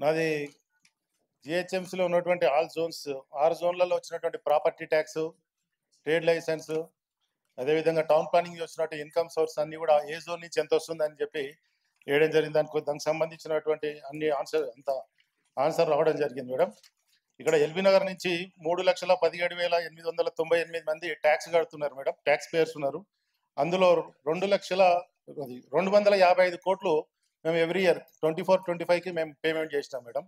నాది జిహెచ్ఎంసీలో ఉన్నటువంటి all Jones 6 జోన్లలో వచ్చినటువంటి ప్రాపర్టీ ట్యాక్స్, ట్రేడ్ లైసెన్స్, అదేవిధంగా టౌన్ ప్లానింగ్ వచ్చినట్టు ఇన్కమ్ సోర్స్ అన్ని కూడా ఏ జోన్ నుంచి ఎంత వస్తుందని చెప్పి వేయడం జరిగింది. దానికి సంబంధించినటువంటి అన్ని ఆన్సర్ రావడం జరిగింది మేడం. ఇక్కడ ఎల్బీ నగర్ నుంచి 3,17,898 మంది ట్యాక్స్ కడుతున్నారు మేడం, ట్యాక్స్ పేయర్స్ ఉన్నారు. అందులో 2,255 కోట్లు మేము ఎవ్రీ ఇయర్ 24-25కి మేము పేమెంట్ చేసినాం మేడం.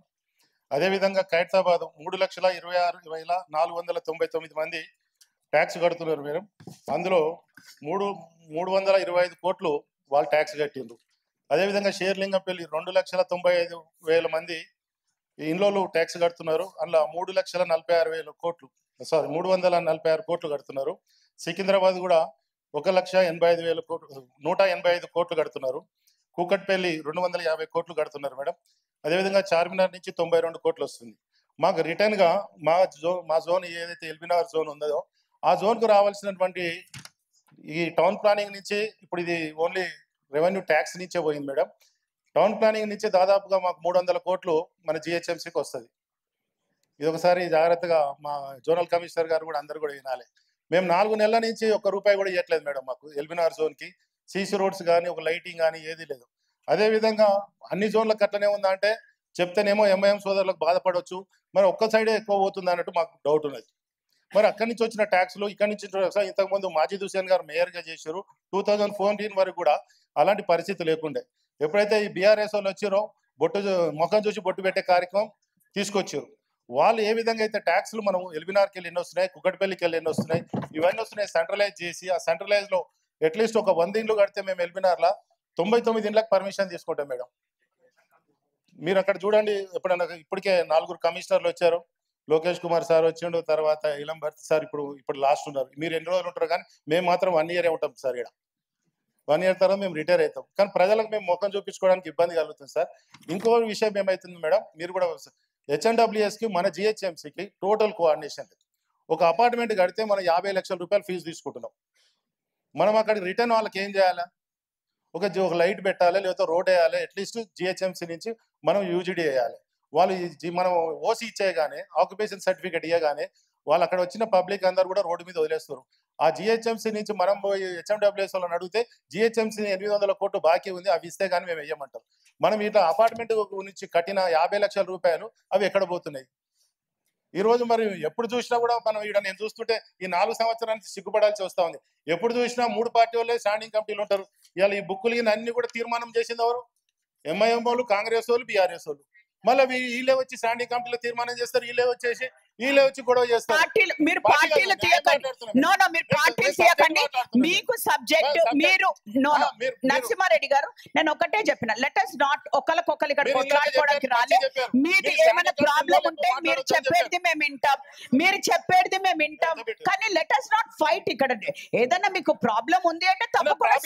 అదేవిధంగా ఖైరతాబాద్ 3,26,499 మంది ట్యాక్స్ కడుతున్నారు మేడం. అందులో 325 కోట్లు వాళ్ళు ట్యాక్స్ కట్టిండ్రు. అదేవిధంగా షేర్లింగంపల్లి 2,95,000 మంది ఇండ్లు ట్యాక్స్ కడుతున్నారు. అందులో 3,46,000 కోట్లు 346 కోట్లు కడుతున్నారు. సికింద్రాబాద్ కూడా 1,85,000 కోట్లు 185 కోట్లు కడుతున్నారు. కూకట్పల్లి 250 కోట్లు కడుతున్నారు మేడం. అదేవిధంగా చార్మినార్ నుంచి 92 కోట్లు వస్తుంది. మాకు రిటర్న్ గా మా జోన్ ఏదైతే ఎల్బీనగర్ జోన్ ఉందో ఆ జోన్ కు రావాల్సినటువంటి ఈ టౌన్ ప్లానింగ్ నుంచి ఇప్పుడు ఇది ఓన్లీ రెవెన్యూ ట్యాక్స్ నుంచే పోయింది మేడం. టౌన్ ప్లానింగ్ నుంచి దాదాపుగా మాకు 300 కోట్లు మన జిహెచ్ఎంసీకి వస్తుంది. ఇది ఒకసారి జాగ్రత్తగా మా జోనల్ కమిషనర్ గారు కూడా అందరు కూడా వినాలి. మేము 4 నెలల నుంచి ₹1 కూడా ఇవ్వట్లేదు మేడం. మాకు ఎల్బీనగర్ జోన్ కి సీసీ రోడ్స్ కానీ ఒక లైటింగ్ కానీ ఏది లేదు. అదేవిధంగా అన్ని జోన్లకు అట్లనే ఉందా అంటే చెప్తేనేమో ఎంఐఎం సోదరులకు బాధపడవచ్చు, మరి ఒక్క సైడే ఎక్కువ పోతుంది అన్నట్టు మాకు డౌట్ ఉన్నది. మరి అక్కడి నుంచి వచ్చిన ట్యాక్స్లు ఇక్కడి నుంచి ఇంతకుముందు మాజీద్ హుసేన్ గారు మేయర్గా చేశారు. 2014 వరకు కూడా అలాంటి పరిస్థితి లేకుండే. ఎప్పుడైతే ఈ బీఆర్ఎస్ వాళ్ళు వచ్చారో ముఖం చూసి బొట్టు పెట్టే కార్యక్రమం తీసుకొచ్చారు. వాళ్ళు ఏ విధంగా అయితే ట్యాక్స్లు మనం ఎల్బీనగర్కి వెళ్ళి ఎన్ని వస్తున్నాయి, కుక్కటిపల్లికి వెళ్ళి ఎన్ని వస్తున్నాయి, ఇవన్నీ వస్తున్నాయి సెంట్రలైజ్ చేసి ఆ సెంట్రలైజ్ లో అట్లీస్ట్ ఒక 100 ఇండ్లు కడితే మేము ఎల్బీనగర్లో 99 ఇండ్లకు పర్మిషన్ తీసుకుంటాం మేడం. మీరు అక్కడ చూడండి, ఎప్పుడన్నా ఇప్పటికే 4 కమిషనర్లు వచ్చారు. లోకేష్ కుమార్ సార్ వచ్చిండు, తర్వాత ఇలం భర్తీ సార్ ఇప్పుడు లాస్ట్ ఉన్నారు. మీరు ఎన్ని రోజులు ఉంటారు కానీ మేము మాత్రం 1 ఇయరే ఉంటాం సార్. ఇక్కడ 1 ఇయర్ తర్వాత మేము రిటైర్ అవుతాం. కానీ ప్రజలకు మేము ముఖం చూపించుకోవడానికి ఇబ్బంది కలుగుతుంది సార్. ఇంకో విషయం ఏమవుతుంది మేడం, మీరు కూడా హెచ్ఎన్డబ్ల్యూఎస్కి మన జిహెచ్ఎంసీకి టోటల్ కోఆర్డినేషన్ లేదు. ఒక అపార్ట్మెంట్ కడితే మనం 50 లక్షల రూపాయలు ఫీజు తీసుకుంటున్నాం. మనం అక్కడికి రిటర్న్ వాళ్ళకి ఏం చేయాలా, ఒక లైట్ పెట్టాలి, లేకపోతే రోడ్ వేయాలి, అట్లీస్ట్ జిహెచ్ఎంసీ నుంచి మనం యూజీడీ వేయాలి. వాళ్ళు మనం ఓసీ ఇచ్చేయగానే ఆక్యుపేషన్ సర్టిఫికేట్ ఇవ్వగానే వాళ్ళు అక్కడ వచ్చిన పబ్లిక్ అందరు కూడా రోడ్డు మీద వదిలేస్తారు. ఆ జిహెచ్ఎంసీ నుంచి మనం పోయి హెచ్ఎండబ్ల్యూఎస్ వాళ్ళని అడిగితే జిహెచ్ఎంసీ 800 కోట్లు బాకీ ఉంది, అవి ఇస్తే కానీ మేము వేయమంటాం. మనం ఇట్లా అపార్ట్మెంట్ నుంచి కట్టిన 50 లక్షల రూపాయలు అవి ఎక్కడ పోతున్నాయి? ఈ రోజు మరి ఎప్పుడు చూసినా కూడా మనం ఇక్కడ నేను చూస్తుంటే ఈ 4 సంవత్సరానికి సిగ్గుపడాల్సి వస్తా ఉంది. ఎప్పుడు చూసినా 3 పార్టీ వాళ్ళే స్టాండింగ్ కమిటీలు ఉంటారు. ఇవాళ ఈ బుక్కులు అన్ని కూడా తీర్మానం చేసింది ఎవరు? ఎంఐఎం వాళ్ళు, కాంగ్రెస్ వాళ్ళు, బీఆర్ఎస్ వాళ్ళు. మళ్ళీ వీళ్ళే వచ్చి స్టాండింగ్ కమిటీలో తీర్మానం చేస్తారు, వీళ్ళే వచ్చి గొడవ చేస్తారు. మీరు పార్టీలు తీయకండి, మీరు పార్టీలు తీయకండి. మీకు సబ్జెక్ట్ మీరు నరసింహారెడ్డి గారు, నేను ఒకటే చెప్పిన, లెట్ us నాట్ ఒకరికొకరు ఇక్కడ కొట్లాడుకోవడానికి రాలే. మీది ఏమైనా ప్రాబ్లం ఉంటే మీరు చెప్పేది మేము వింటాం, కానీ లెట్ us నాట్ ఫైట్. ఇక్కడ ఏదైనా మీకు ప్రాబ్లం ఉంది అంటే తప్పకుండా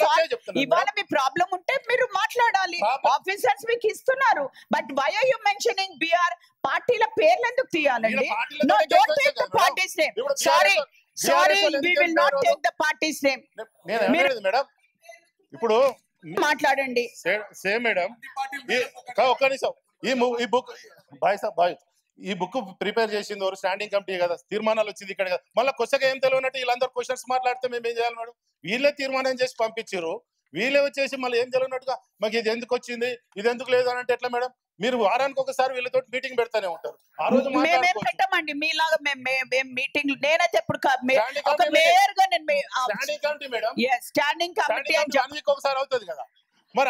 ఇవాళ మీ ప్రాబ్లం ఉంటే మీరు మాట్లాడాలి. ఆఫీసర్స్ మీకు ఇస్తున్నారు, but why are you mentioning BR? పార్టీల పేర్లు ఎందుకు తీయాలండి? No, don't take the party's name. Sorry, we will not take the party's name. Madam ఇప్పుడు మాట్లాడండి. సేమ్ మేడం, ఒక్క నిమిషం. ఈ బుక్ ప్రిపేర్ చేసింది ఎవరు? స్టాండింగ్ కమిటీ కదా, తీర్మానాలు వచ్చింది ఇక్కడ కదా. మళ్ళీ కొత్తగా ఏం తెలియనట్టు వీళ్ళందరూ క్వశ్చన్స్ మాట్లాడితే మేము ఏం చేయాలి మేడం? వీళ్ళే తీర్మానం చేసి పంపించారు, వీళ్ళే వచ్చేసి మళ్ళీ ఏం తెలియనట్టుగా మాకు ఇది ఎందుకు వచ్చింది, ఇది ఎందుకు లేదు అని అంటే ఎట్లా మేడం? మీరు వారానికి ఒకసారి వీళ్ళతో మీటింగ్ పెడతానే ఉంటారు. ఆ రోజు మేమేం పెట్టమండి మీలాగా మీటింగ్. నేనైతే ఎప్పుడు ఒక మేయర్ గా నేను స్టాండింగ్ కమిటీ ఒకసారి అవుతుంది కదా. మరి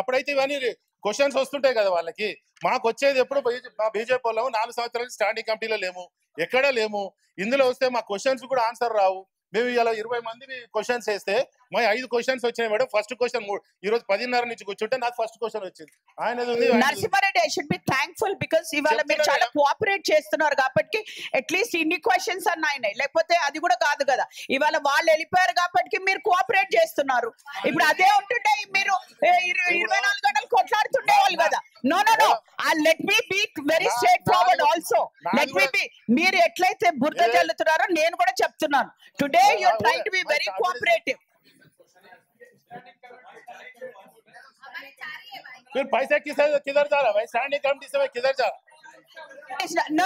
అప్పుడైతే ఇవన్నీ క్వశ్చన్స్ వస్తుంటాయి కదా వాళ్ళకి. మాకు వచ్చేది ఎప్పుడు మా బీజేపీ వాళ్ళము 4 సంవత్సరాలు స్టాండింగ్ కమిటీలో లేము, ఎక్కడా లేము. ఇందులో వస్తే మా క్వశ్చన్స్ కూడా ఆన్సర్ రావు. మేము ఇలా 20 మంది క్వశ్చన్స్ వేస్తే మా 5 క్వశ్చన్స్ వచ్చినాయి మేడం. ఫస్ట్ క్వశ్చన్ ఈ రోజు 10:30 నుంచి కూర్చుంటే నాకు ఫస్ట్ క్వశ్చన్ వచ్చింది. Narasimha Reddy, I should be thankful because ఇవాళ మీరు చాలా కోఆపరేట్ చేస్తున్నారు కాబట్టి అట్లీస్ట్ ఇన్ని క్వశ్చన్స్ అన్న అయినాయి, లేకపోతే అది కూడా కాదు కదా. ఇవాళ వాళ్ళు వెళ్ళిపోయారు కాబట్టి మీరు కోఆపరేట్ చేస్తున్నారు. ఇప్పుడు అదే ఉంటుంటే మీరు 24 గంటలు కొట్లాడుతుండేవాళ్ళు కదా. No let me be very straight forward also. Let me be, మీరు ఎట్లయితే బురద జల్లుతున్నారో నేను కూడా చెప్తున్నాను. Today you are trying to be very cooperative. फिर पैसा किधर जा रहा है भाई? स्टैंडिंग कमेटी से किधर जा रहा? No,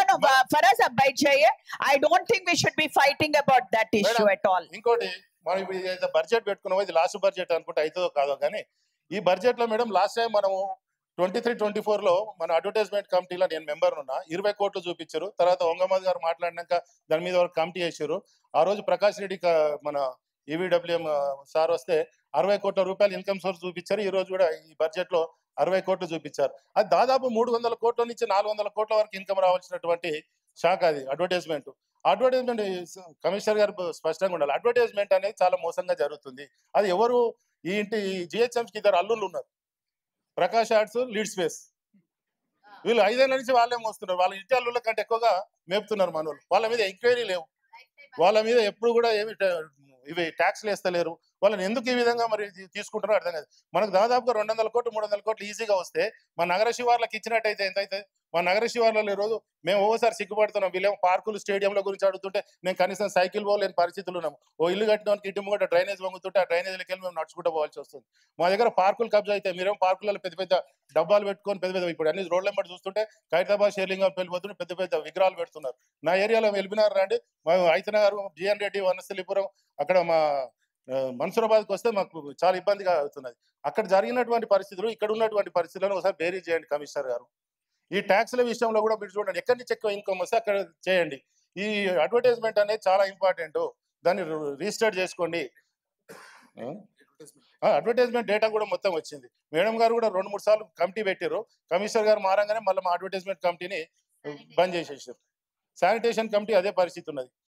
Faraz ab bait jaye. I don't think we should be fighting about that issue madam, at all. ఇంకోటి మనం ఇప్పుడు ఏదైతే బడ్జెట్ పెట్టుకున్నామో ఇది లాస్ట్ బడ్జెట్ అనుకుంటే అవుతుందో కాదో కానీ ఈ బడ్జెట్ లో మేడం లాస్ట్ టైం మనము 23-24 లో మన అడ్వర్టైజ్మెంట్ కమిటీలో నేను మెంబర్ ఉన్నా 20 కోట్లు చూపించారు. తర్వాత వంగమద్ గారు మాట్లాడినాక దాని మీద ఒక కమిటీ వేసారు. ఆ రోజు ప్రకాష్ రెడ్డి మన ఈవీడబ్ల్యూఎం సార్ వస్తే 60 కోట్ల రూపాయలు ఇన్కమ్ సోర్స్ చూపించారు. ఈ రోజు కూడా ఈ బడ్జెట్ లో 60 కోట్లు చూపించారు. అది దాదాపు 300 కోట్ల నుంచి 400 కోట్ల వరకు ఇన్కమ్ రావాల్సినటువంటి శాఖ అది అడ్వర్టైజ్మెంట్. అడ్వర్టైజ్మెంట్ కమిషనర్ గారు స్పష్టంగా ఉండాలి. అడ్వర్టైజ్మెంట్ అనేది చాలా మోసంగా జరుగుతుంది. అది ఎవరు ఈ ఇంటి జిహెచ్ఎంసీకి 2 అల్లుళ్ళు ఉన్నారు, ప్రకాష్ ఆర్ట్స్, లీడ్ స్పేస్. వీళ్ళు 5 ఏళ్ల నుంచి వాళ్ళే మోస్తున్నారు. వాళ్ళ ఇంటి అల్లుళ్ళ కంటే ఎక్కువగా మేపుతున్నారు మనోళ్ళు. వాళ్ళ మీద ఎంక్వైరీ లేవు, వాళ్ళ మీద ఎప్పుడు కూడా ఏమి ఇవి ట్యాక్స్లు వేస్తలేరు. వాళ్ళని ఎందుకు ఈ విధంగా మరి తీసుకుంటారో అర్థం కాదు. మనకు దాదాపుగా 200 కోట్లు 300 కోట్లు ఈజీగా వస్తే మా నగర శివార్లకు ఇచ్చినట్టయితే ఎంత అవుతుంది? మా నగర శివార్లలో ఈ రోజు మేము ఓసారి సిగ్గుపడుతున్నాం. వీళ్ళేమో పార్కులు, స్టేడియంల గురించి అడుగుతుంటే నేను కనీసం సైకిల్ పోలేని పరిస్థితులు ఉన్నాము. ఓ ఇల్లు కట్టినోనికి ఇంటి ముంగట డ్రైనేజ్ వంగుతుంటే ఆ డ్రైనేజ్లకి వెళ్ళి మేము నడుచుకుంటూ పోవాల్సి వస్తుంది. మా దగ్గర పార్కులు కబ్జా అయితే మీరేమో పార్కులలో పెద్ద పెద్ద డబ్బాలు పెట్టుకొని పెద్ద పెద్ద ఇప్పుడు అన్ని రోడ్ల వెంబడి చూస్తుంటే ఖైరతాబాద్, షేర్లింగం వెళ్ళిపోతుంటే పెద్ద పెద్ద విగ్రహాలు పెడుతున్నారు. నా ఏరియాలో వెళ్ళినారు రండి, అయితనగారు, జిఎన్ రెడ్డి, వనస్థలిపురం, అక్కడ మా మన్సూరాబాద్కి వస్తే మాకు చాలా ఇబ్బందిగా అవుతున్నది. అక్కడ జరిగినటువంటి పరిస్థితులు, ఇక్కడ ఉన్నటువంటి పరిస్థితులను ఒకసారి బేరీ చేయండి కమిషనర్ గారు. ఈ ట్యాక్స్ల విషయంలో కూడా మీరు చూడండి, ఎక్కడి నుంచి ఎక్కువ ఇన్కమ్ వస్తే అక్కడ చేయండి. ఈ అడ్వర్టైజ్మెంట్ అనేది చాలా ఇంపార్టెంట్, దాన్ని రిజిస్టర్ చేసుకోండి. అడ్వర్టైజ్మెంట్ డేటా కూడా మొత్తం వచ్చింది. మేడం గారు కూడా 2-3 సార్లు కమిటీ పెట్టారు. కమిషనర్ గారు మారంగానే మళ్ళీ మా అడ్వర్టైజ్మెంట్ కమిటీని బంద్ చేసేసారు. శానిటేషన్ కమిటీ అదే పరిస్థితి ఉన్నది.